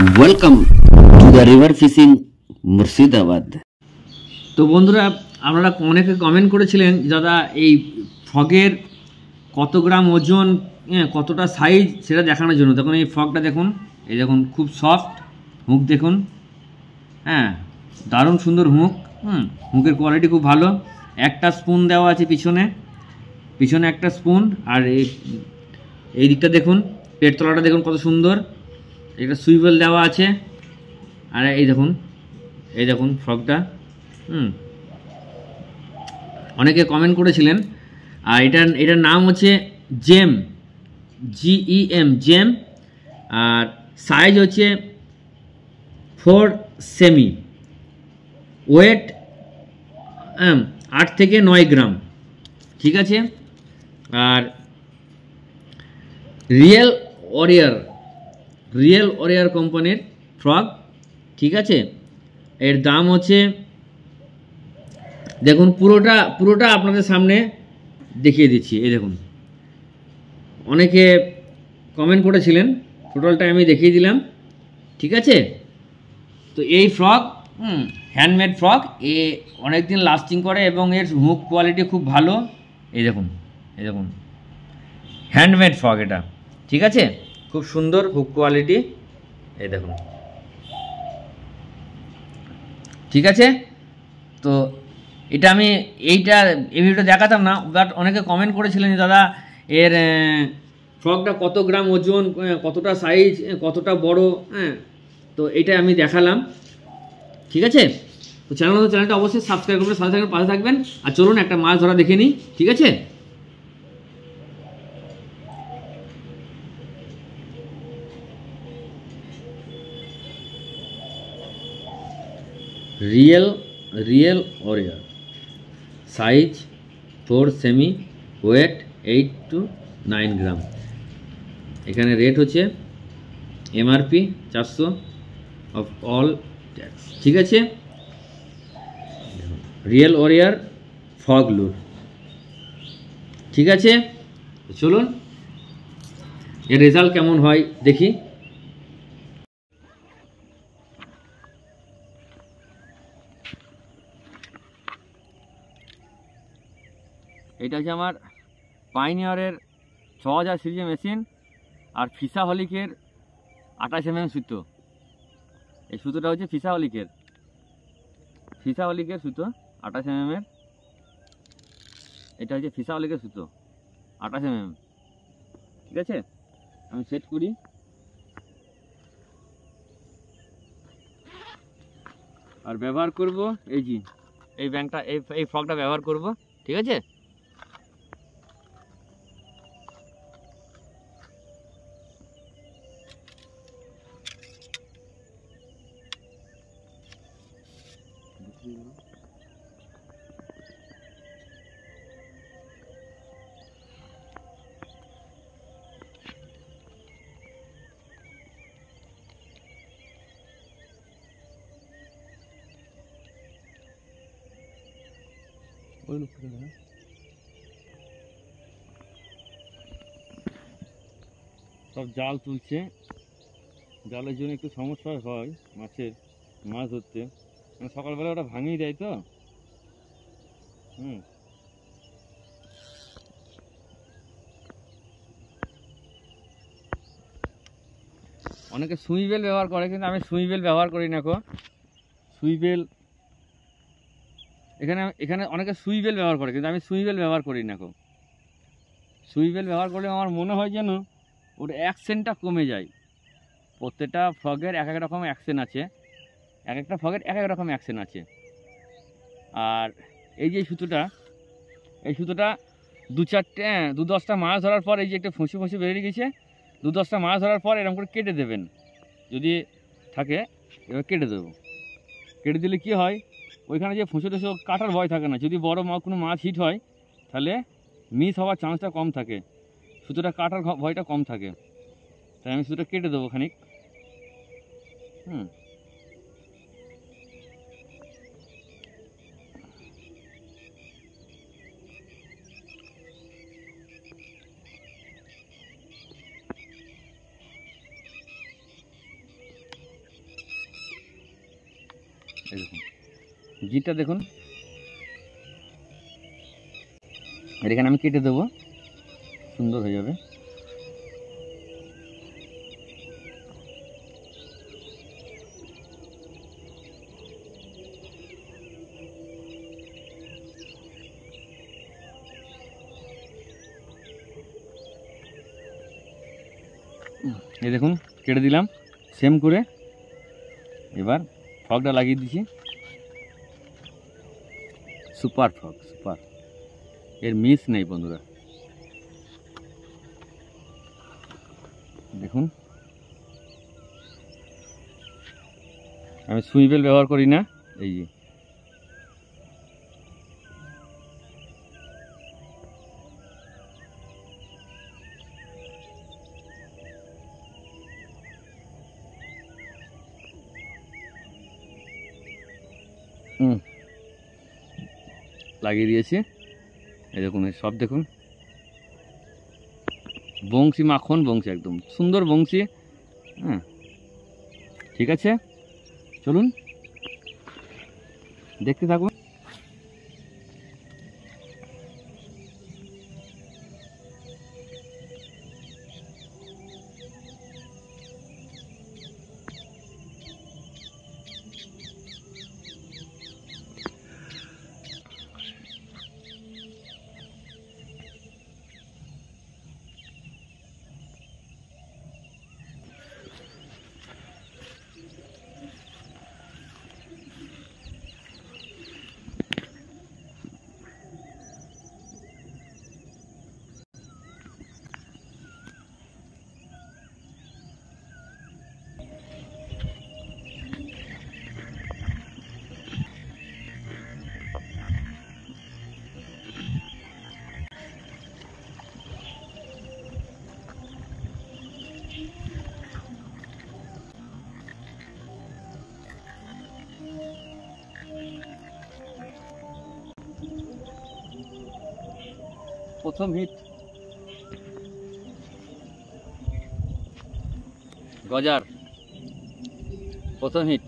Welcome to the river fishing Murshidabad. তো বন্ধুরা, আপনারা অনেকে কমেন্ট করেছিলেন দাদা এই ফগের কত গ্রাম ওজন, কতটা সাইজ সেটা দেখানোর জন্য। দেখুন এই ফগটা দেখুন, এই দেখুন খুব সফট হুক দেখুন, হ্যাঁ দারুণ সুন্দর হুক। হুকের কোয়ালিটি খুব ভালো। একটা স্পুন দেওয়া আছে পিছনে একটা স্পুন, আর এই দিকটা দেখুন, পেট তলাটা দেখুন কত সুন্দর, একটা সুইভেল দেওয়া আছে। আর এই দেখুন ফ্রগটা। অনেকে কমেন্ট করেছিলেন। আর এটার নাম হচ্ছে জেম, GEM জেম। আর সাইজ হচ্ছে 4 সেমি, ওয়েট 8 থেকে 9 গ্রাম, ঠিক আছে। আর রিয়েল ওরিয়ার কোম্পানির ফ্রগ, ঠিক আছে। এর দাম হচ্ছে, দেখুন পুরোটা আপনাদের সামনে দেখিয়ে দিচ্ছি। এই দেখুন, অনেকে কমেন্ট করেছিলেন, টোটালটা আমি দেখিয়ে দিলাম, ঠিক আছে। তো এই ফ্রগ হ্যান্ডমেড ফ্রগ, এ অনেক দিন লাস্টিং করে এবং এর হুক কোয়ালিটি খুব ভালো। এই দেখুন হ্যান্ডমেড ফ্রগ এটা, ঠিক আছে, খুব সুন্দর হুক কোয়ালিটি। এই দেখুন, ঠিক আছে। তো এটা আমি এই ভিডিওটা দেখাতাম না, বাট অনেকে কমেন্ট করেছিলেন যে দাদা এর ফ্রগটা কত গ্রাম ওজন, কতটা সাইজ, কতটা বড়, তো এটা আমি দেখালাম, ঠিক আছে। তো চ্যানেলটা অবশ্যই সাবস্ক্রাইব করবেন, সাথে থাকবেন, পাশে থাকবেন। আর চলুন একটা মাছ ধরা দেখে নিই, ঠিক আছে। রিয়েল ওরিয়ার, সাইজ 4 সেমি, ওয়েট 8 to 9 গ্রাম। এখানে রেট হচ্ছে MRP 400 অফ অল ট্যাক্স, ঠিক আছে। রিয়েল ওরিয়ার ফগ লুর, ঠিক আছে। চলুন এর রেজাল্ট কেমন হয় দেখি। এটা হচ্ছে আমার পাইনিয়ারের 6000 সিরিজের মেশিন, আর ফিশাহলিকের 28 mm সুতো। এই সুতোটা হচ্ছে ফিশাহলিকের সুতো 28 mm এর। এটা হচ্ছে ফিশাহলিকের সুতো 28 mm, ঠিক আছে। আমি সেট করি। আর ব্যবহার করব এই ব্যাংকটা, এই ফগটা ব্যবহার করব, ঠিক আছে। সব জাল তুলছে, জালের জন্য একটু সমস্যা হয় মাছ ধরতে, মানে সকালবেলা ওটা ভাঙিয়ে দেয় তো। অনেকে সুইবেল ব্যবহার করে, কিন্তু আমি সুইবেল ব্যবহার করি না। সুইবেল এখানে অনেকে সুইবেল ব্যবহার করে, কিন্তু আমি সুইবেল ব্যবহার করি না। সুইবেল ব্যবহার করলে আমার মনে হয় যেন ওর অ্যাকশনটা কমে যায়। প্রত্যেকটা ফ্রগের এক এক রকম অ্যাকশন আছে, এক একটা ফ্রগের এক এক রকম অ্যাকশন আছে। আর এই যে সুতোটা 2-10টা মাছ ধরার পর, এই যে একটা ফুঁসি বেরিয়ে গেছে, 2-10টা মাছ ধরার পর এরকম করে কেটে দেবেন, যদি থাকে এবার কেটে দেবো। কেটে দিলে কি হয়, ওইখানে যে ফুঁসো টুসো কাটার ভয় থাকে না। যদি বড় কোনো মাছ হিট হয় তাহলে মিস হওয়ার চান্সটা কম থাকে, সুতোটা কাটার ভয়টা কম থাকে। তাই আমি সুতোটা কেটে দেবো খানিক। এই দেখুন জিটটা দেখুন, আর এখানে আমি কেটে দেবো, সুন্দর হয়ে যাবে। এই দেখুন কেটে দিলাম সেম করে। এবার ফগটা লাগিয়ে দিচ্ছি, সুপার ফগ, সুপার, এর মিস নেই বন্ধুরা। দেখুন আমি সুইবেল ব্যবহার করি না, এই যে লাগিয়ে দিয়েছি। এই দেখুন সব দেখুন, বংশী মাখন বংশী, একদম সুন্দর বংশী। হ্যাঁ ঠিক আছে, চলুন দেখতে থাকুন। প্রথম হিট গজার, প্রথম হিট।